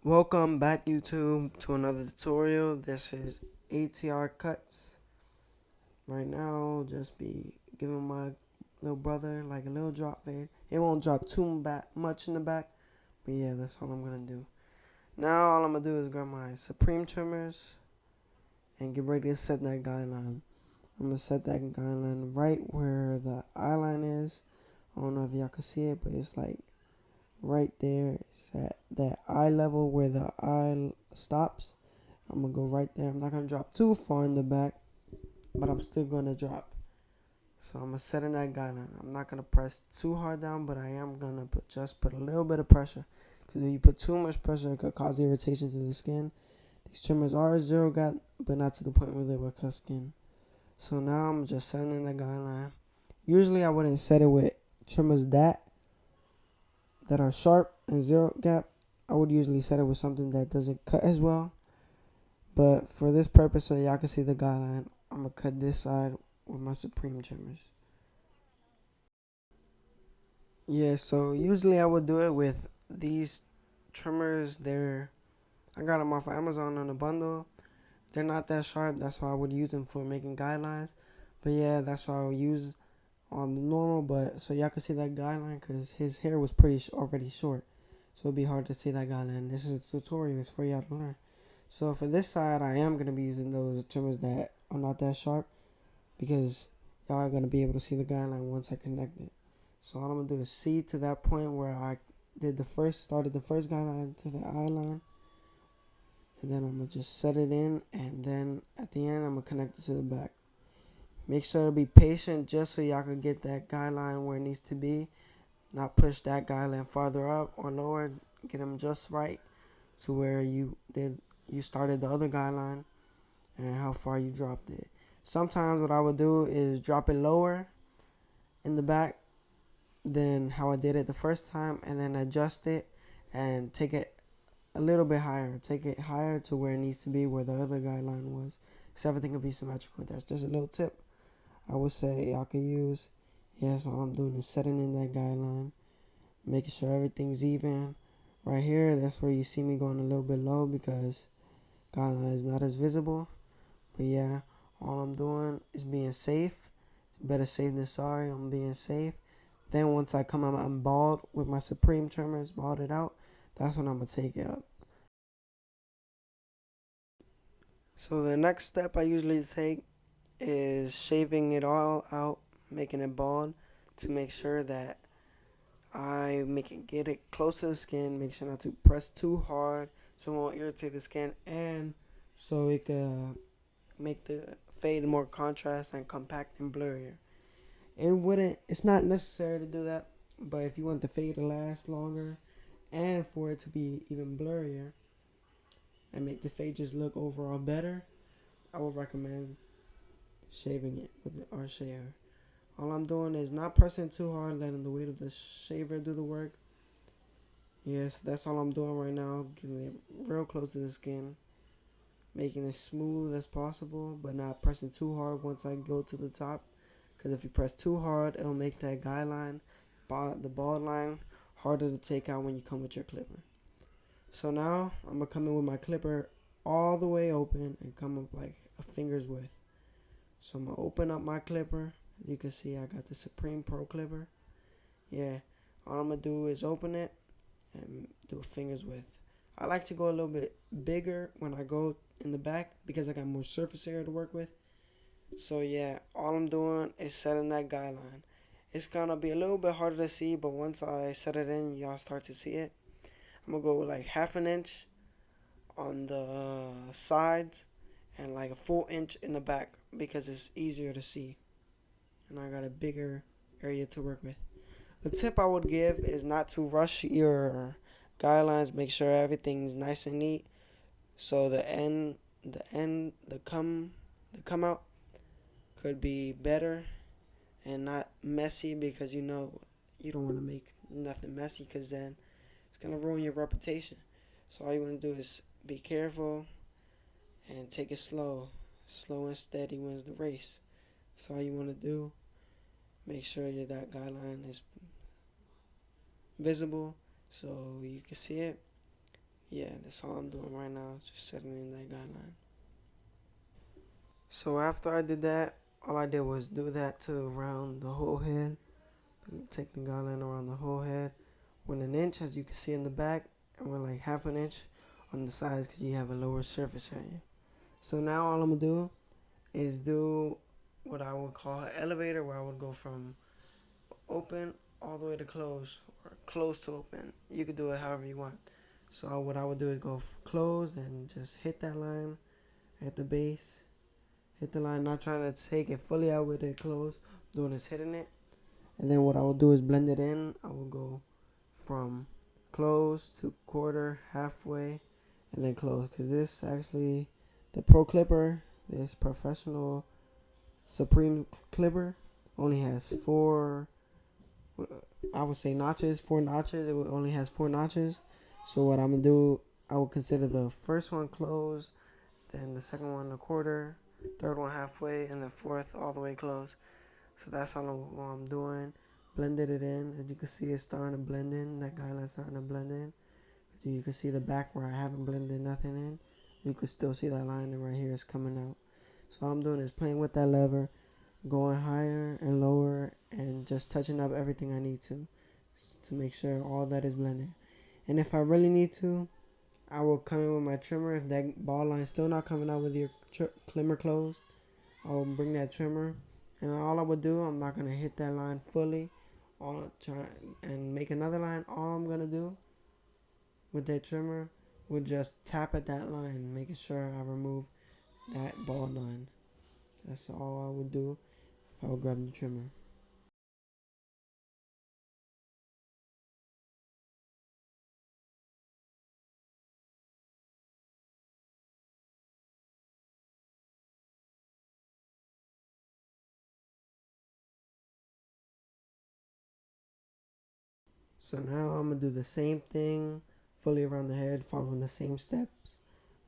Welcome back YouTube to another tutorial. This is ATR Cuts. Right now, just be giving my little brother like a little drop fade. It won't drop too much in the back, but yeah, that's all I'm gonna do. Now all I'm gonna do is grab my Supreme trimmers and get ready to set that guideline. I'm gonna set that guideline right where the eye line is. I don't know if y'all can see it, but it's like right there. It's at that eye level where the eye stops. I'm gonna go right there. I'm not gonna drop too far in the back, but I'm still gonna drop. So I'm gonna set in that guideline. I'm not gonna press too hard down, but I am gonna put a little bit of pressure. Because if you put too much pressure, it could cause irritation to the skin. These trimmers are zero gap, but not to the point where they will cut skin. So now I'm just setting in the guideline. Usually I wouldn't set it with trimmers that are sharp and zero gap. I would usually set it with something that doesn't cut as well. But for this purpose, so y'all can see the guideline, I'm going to cut this side with my Supreme trimmers. Yeah, so usually I would do it with these trimmers. I got them off of Amazon on a bundle. They're not that sharp. That's why I would use them for making guidelines. But yeah, that's why I would use on the normal. But so y'all can see that guideline because his hair was already short. So it'd be hard to see that guideline. This is a tutorial. It's for y'all to learn. So for this side, I am going to be using those trimmers that are not that sharp because y'all are going to be able to see the guideline once I connect it. So all I'm going to do is see to that point where I started the first guideline to the eye line. And then I'm going to just set it in. And then at the end, I'm going to connect it to the back. Make sure to be patient just so y'all can get that guideline where it needs to be. Not push that guideline farther up or lower. Get them just right to where you started the other guideline and how far you dropped it. Sometimes what I would do is drop it lower in the back than how I did it the first time and then adjust it and take it a little bit higher. Take it higher to where it needs to be where the other guideline was. So everything will be symmetrical. That's just a little tip I would say y'all can use. Yeah, so all I'm doing is setting in that guideline, making sure everything's even. Right here, that's where you see me going a little bit low because guideline is not as visible. But yeah, all I'm doing is being safe. Better safe than sorry. I'm being safe. Then once I come out, I'm bald with my Supreme trimmers, bald it out. That's when I'm gonna take it up. So the next step I usually take is shaving it all out, making it bald to make sure that get it close to the skin. Make sure not to press too hard so it won't irritate the skin, and so it can make the fade more contrast and compact and blurrier. It's not necessary to do that, but if you want the fade to last longer and for it to be even blurrier and make the fade just look overall better, I would recommend shaving it with our shaver. All I'm doing is not pressing too hard, letting the weight of the shaver do the work. Yes, that's all I'm doing right now, getting it real close to the skin, making it smooth as possible, but not pressing too hard once I go to the top. Because if you press too hard, it'll make that guideline, the bald line, harder to take out when you come with your clipper. So now I'm gonna come in with my clipper all the way open and come up like a finger's width. So I'm gonna open up my clipper. You can see I got the Supreme Pro clipper. Yeah, all I'm gonna do is open it and do a finger's width. I like to go a little bit bigger when I go in the back because I got more surface area to work with. So yeah, all I'm doing is setting that guideline. It's gonna be a little bit harder to see, but once I set it in, y'all start to see it. I'm gonna go with like half an inch on the sides and like a full inch in the back because it's easier to see. And I got a bigger area to work with. The tip I would give is not to rush your guidelines. Make sure everything's nice and neat. So the come out could be better and not messy because you you don't want to make nothing messy because then it's gonna ruin your reputation. So all you want to do is be careful and take it slow. Slow and steady wins the race. So all you want to do, make sure that guideline is visible so you can see it. Yeah, that's all I'm doing right now, just setting in that guideline. So after I did that, all I did was do that to around the whole head. Take the guideline around the whole head. 1 inch, as you can see in the back, and we're like half an inch on the sides because you have a lower surface area. So now all I'm gonna do is do what I would call an elevator, where I would go from open all the way to close, or close to open. You could do it however you want. So what I would do is go close and just hit that line at the base. Hit the line, not trying to take it fully out with it closed. Doing is hitting it. And then what I will do is blend it in. I will go from close to quarter, halfway, and then close. Because this actually, the Pro Clipper, this professional Supreme Clipper, only has four, I would say notches, 4 notches. It only has 4 notches. So what I'm going to do, I will consider the first one closed, then the second one a quarter, third one halfway, and the fourth all the way closed. So that's all I'm doing. Blended it in. As you can see, it's starting to blend in. That guideline's starting to blend in. So you can see the back where I haven't blended nothing in. You can still see that line right here is coming out. So all I'm doing is playing with that lever, going higher and lower, and just touching up everything I need to make sure all that is blended. And if I really need to, I will come in with my trimmer. If that ball line is still not coming out with your trimmer closed, I will bring that trimmer, and all I would do, I'm not gonna hit that line fully, all try and make another line. All I'm gonna do with that trimmer would just tap at that line, making sure I remove that ball line. That's all I would do if I would grab the trimmer. So now I'm gonna do the same thing, fully around the head, following the same steps,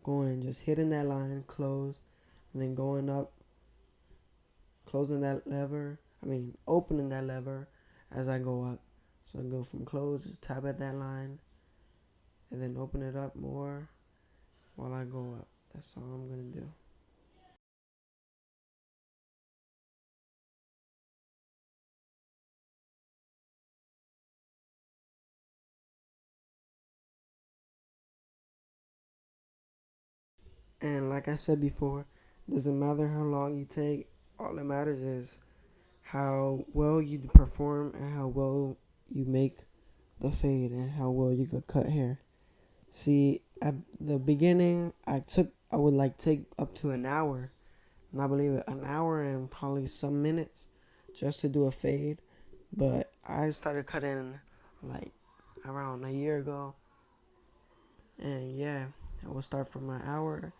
going just hitting that line, close, and then going up, closing that lever. Opening that lever as I go up. So I go from close, just tap at that line, and then open it up more while I go up. That's all I'm gonna do. And like I said before, doesn't matter how long you take. All that matters is how well you perform and how well you make the fade and how well you could cut hair. See, at the beginning, I would like take up to an hour, and I believe it, an hour and probably some minutes just to do a fade. But I started cutting like around a year ago, and yeah, I would start from an hour.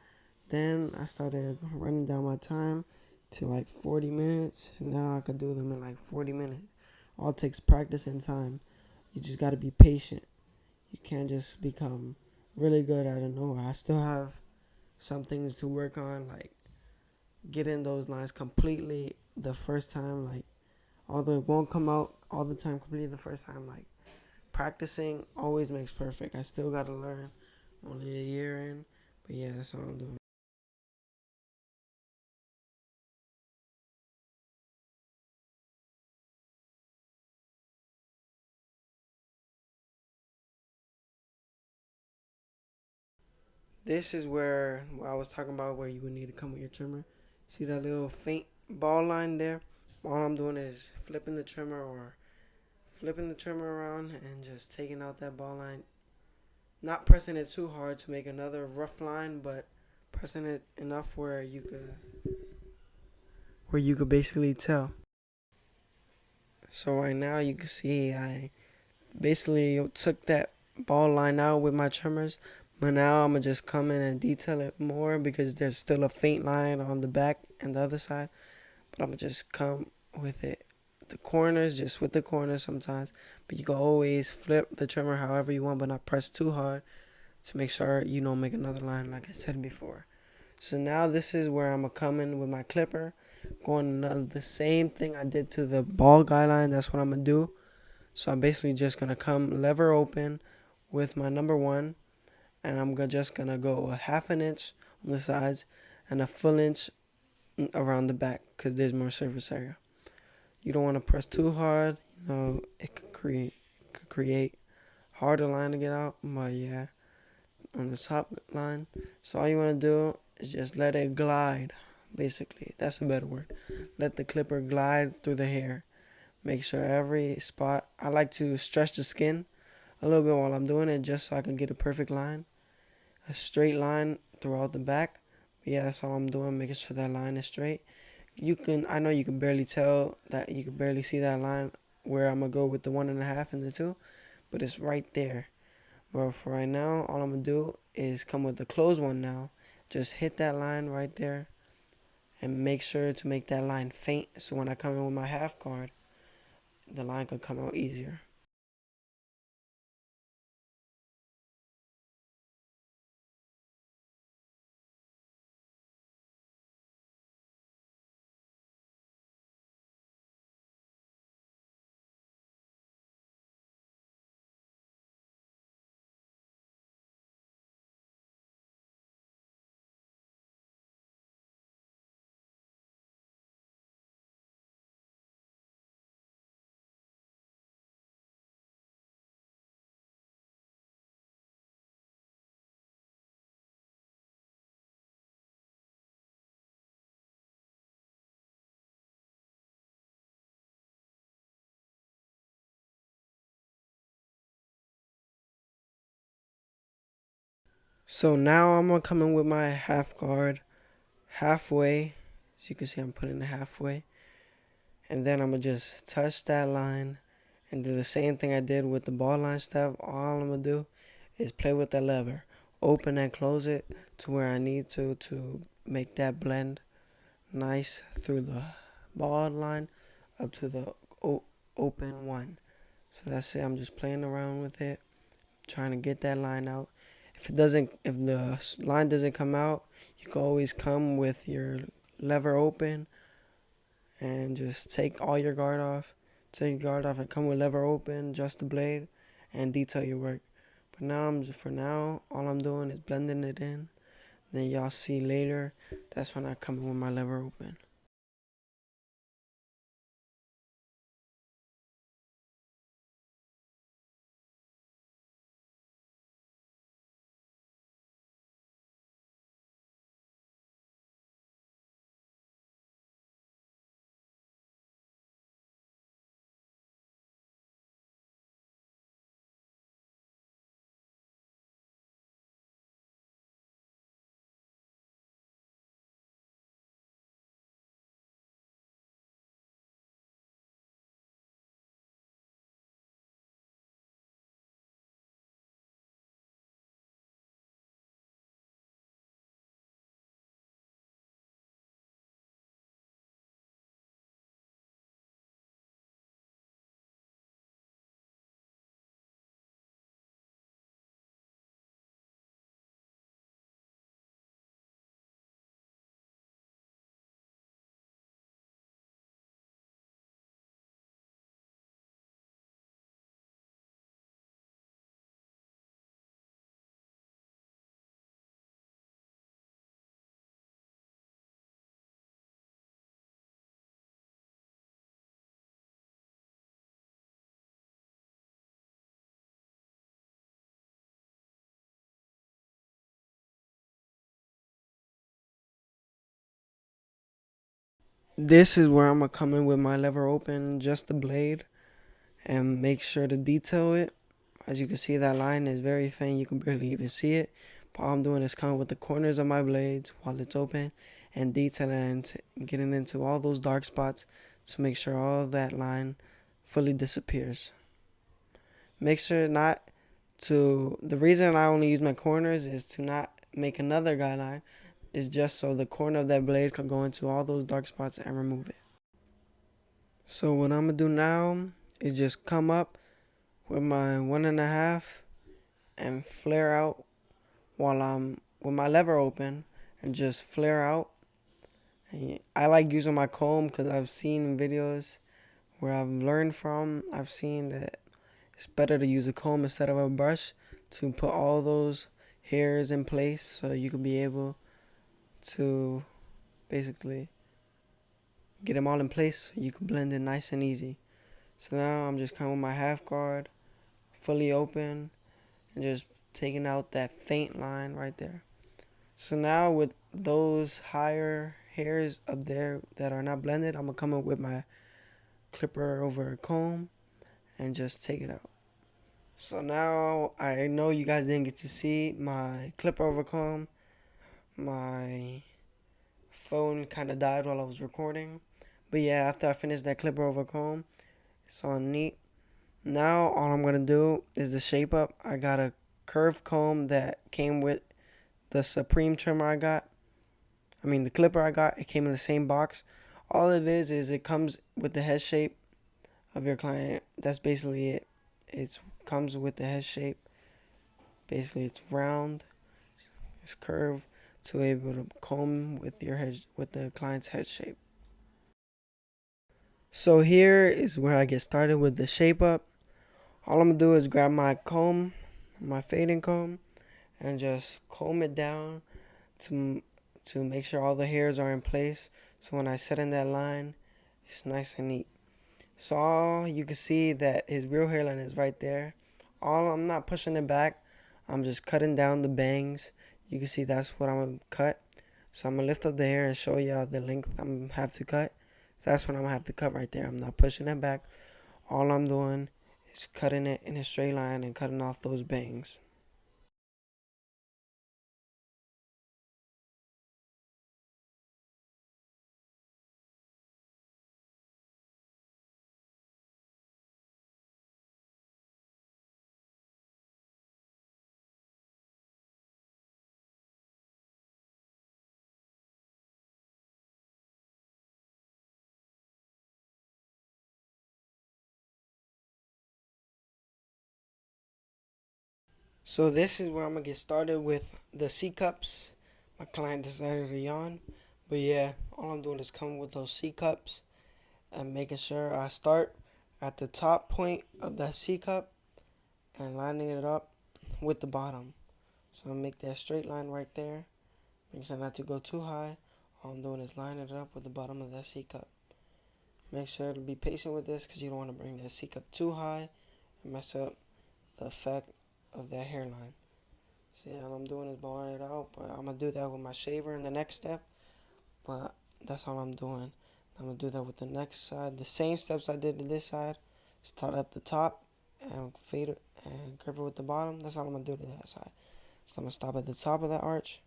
Then I started running down my time to like 40 minutes. And now I could do them in like 40 minutes. All it takes practice and time. You just got to be patient. You can't just become really good out of nowhere. I still have some things to work on, like getting those lines completely the first time. Like, although it won't come out all the time completely the first time, like practicing always makes perfect. I still got to learn. Only a year in, but yeah, that's all I'm doing. This is where I was talking about, where you would need to come with your trimmer. See that little faint ball line there? All I'm doing is flipping the trimmer around and just taking out that ball line. Not pressing it too hard to make another rough line, but pressing it enough where you could basically tell. So right now you can see I basically took that ball line out with my trimmers, but now I'm gonna just come in and detail it more because there's still a faint line on the back and the other side. But I'm gonna just come with it, the corners, just with the corners sometimes. But you can always flip the trimmer however you want, but not press too hard to make sure you don't make another line like I said before. So now this is where I'm gonna come in with my clipper, going the same thing I did to the ball guideline. That's what I'm gonna do. So I'm basically just gonna come lever open with my number one, and just gonna go a half an inch on the sides and a full inch around the back because there's more surface area. You don't want to press too hard, it could create harder line to get out. But yeah, on the top line, so all you want to do is just let it glide. Basically, that's a better word. Let the clipper glide through the hair. Make sure every spot. I like to stretch the skin a little bit while I'm doing it, just so I can get a perfect line, a straight line throughout the back. But yeah, that's all I'm doing, making sure that line is straight. I know you can barely tell that, you can barely see that line where I'm gonna go with the 1.5 and the 2, but it's right there. But for right now, all I'm gonna do is come with the closed one now. Just hit that line right there and make sure to make that line faint, so when I come in with my half guard, the line could come out easier. So now I'm gonna come in with my half guard halfway. As you can see, I'm putting it halfway. And then I'm gonna just touch that line and do the same thing I did with the ball line stuff. All I'm gonna do is play with that lever. Open and close it to where I need to make that blend nice through the ball line up to the open one. So that's it. I'm just playing around with it, trying to get that line out. If the line doesn't come out, you can always come with your lever open and just take all your guard off. Take your guard off and come with lever open, adjust the blade, and detail your work. But for now, all I'm doing is blending it in. Then y'all see later, that's when I come in with my lever open. This is where I'm gonna come in with my lever open, just the blade, and make sure to detail it. As you can see, that line is very faint. You can barely even see it. But all I'm doing is coming with the corners of my blades while it's open and detailing and getting into all those dark spots to make sure all that line fully disappears. Make sure not the reason I only use my corners is to not make another guideline, is just so the corner of that blade can go into all those dark spots and remove it. So what I'm gonna do now is just come up with my 1.5 and flare out while I'm with my lever open and just flare out. And I like using my comb because I've seen videos where I've seen that it's better to use a comb instead of a brush to put all those hairs in place so you can be able to basically get them all in place so you can blend it nice and easy. So now I'm just coming with my half guard fully open and just taking out that faint line right there. So now with those higher hairs up there that are not blended, I'm gonna come up with my clipper over a comb and just take it out. So now I know you guys didn't get to see my clipper over comb. My phone kind of died while I was recording. But yeah, after I finished that clipper over comb, it's all neat. Now all I'm gonna do is the shape up. I got a curved comb that came with the Supreme trimmer I got. I mean the clipper I got. It came in the same box. All it is it comes with the head shape of your client. That's basically it. It comes with the head shape. Basically, it's round, it's curved to be able to comb with your head with the client's head shape. So here is where I get started with the shape up. All I'm gonna do is grab my comb, my fading comb, and just comb it down to to make sure all the hairs are in place. So when I set in that line, it's nice and neat. So all you can see that his real hairline is right there. All I'm not pushing it back. I'm just cutting down the bangs. You can see that's what I'm gonna cut. So I'm gonna lift up the hair and show y'all the length I'm gonna have to cut. That's what I'm gonna have to cut right there. I'm not pushing it back. All I'm doing is cutting it in a straight line and cutting off those bangs. So this is where I'm gonna get started with the C cups. My client decided to yawn, but yeah, all I'm doing is coming with those C cups and making sure I start at the top point of that C cup and lining it up with the bottom. So I make that straight line right there. Make sure not to go too high. All I'm doing is lining it up with the bottom of that C cup. Make sure to be patient with this because you don't want to bring that C cup too high and mess up the effect of that hairline. See, all I'm doing is blowing it out, but I'm going to do that with my shaver in the next step. But that's all I'm doing. I'm going to do that with the next side. The same steps I did to this side. Start at the top and fade it and curve it with the bottom. That's all I'm going to do to that side. So I'm going to stop at the top of that arch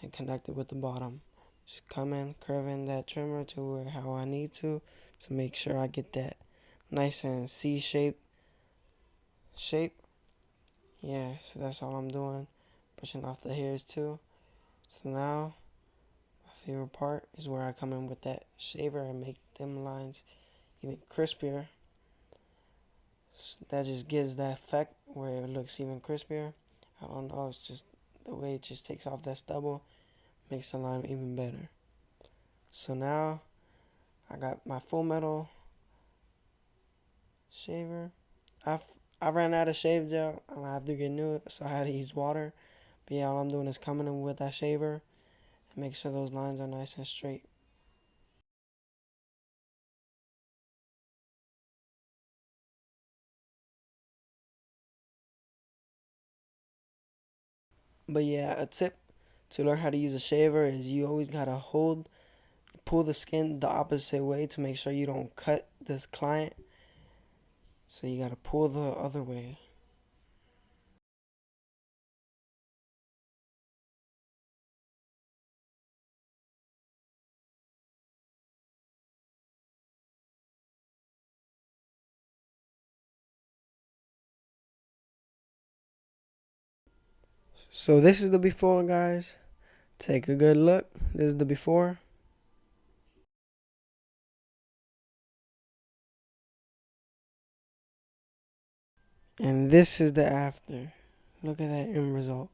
and connect it with the bottom. Just come in, curving that trimmer to where how I need to make sure I get that nice and C-shaped shape. Yeah, so that's all I'm doing. Pushing off the hairs too. So now, my favorite part is where I come in with that shaver and make them lines even crispier. So that just gives that effect where it looks even crispier. I don't know, it's just the way it just takes off that stubble makes the line even better. So now I got my Full Metal shaver. I ran out of shave gel. I have to get new, so I had to use water. But yeah, all I'm doing is coming in with that shaver and make sure those lines are nice and straight. But yeah, a tip to learn how to use a shaver is you always gotta pull the skin the opposite way to make sure you don't cut this client. So you gotta pull the other way. So this is the before, guys. Take a good look. This is the before. And this is the after. Look at that end result.